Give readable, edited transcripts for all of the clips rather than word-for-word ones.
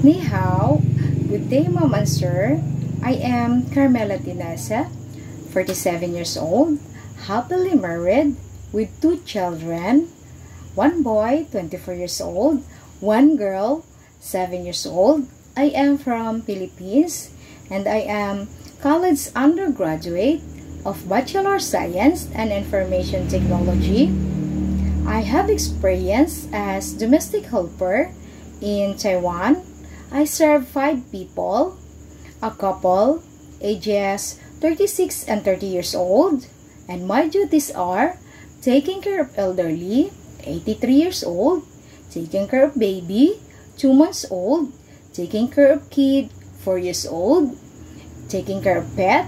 Ni hao, good day mom and sir. I am Carmela Tinasa, 47 years old, happily married with 2 children, 1 boy, 24 years old, 1 girl, 7 years old. I am from Philippines and I am college undergraduate of Bachelor Science and Information Technology. I have experience as domestic helper in Taiwan. I serve 5 people, a couple, ages 36 and 30 years old, and my duties are taking care of elderly, 83 years old, taking care of baby, 2 months old, taking care of kid, 4 years old, taking care of pet,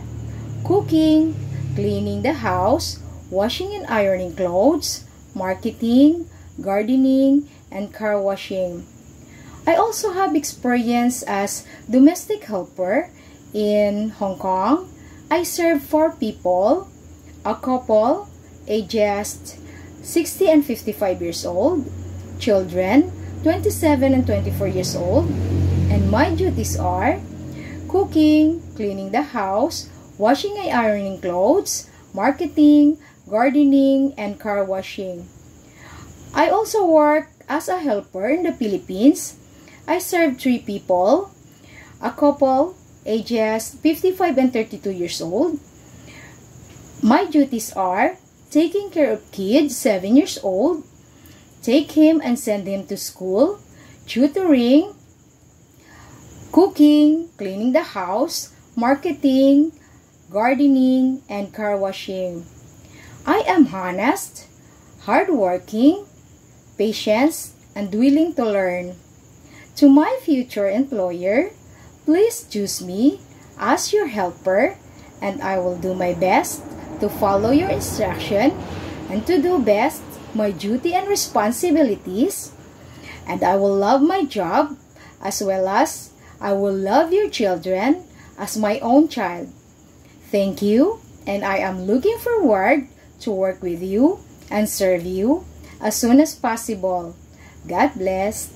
cooking, cleaning the house, washing and ironing clothes, marketing, gardening, and car washing. I also have experience as domestic helper in Hong Kong. I serve 4 people, a couple, ages 60 and 55 years old, children 27 and 24 years old, and my duties are cooking, cleaning the house, washing and ironing clothes, marketing, gardening, and car washing. I also work as a helper in the Philippines. I serve 3 people, a couple, ages 55 and 32 years old. My duties are taking care of kids 7 years old, take him and send him to school, tutoring, cooking, cleaning the house, marketing, gardening, and car washing. I am honest, hardworking, patient, and willing to learn. To my future employer, please choose me as your helper, and I will do my best to follow your instruction and to do best my duty and responsibilities. And I will love my job as well as I will love your children as my own child. Thank you, and I am looking forward to work with you and serve you as soon as possible. God bless.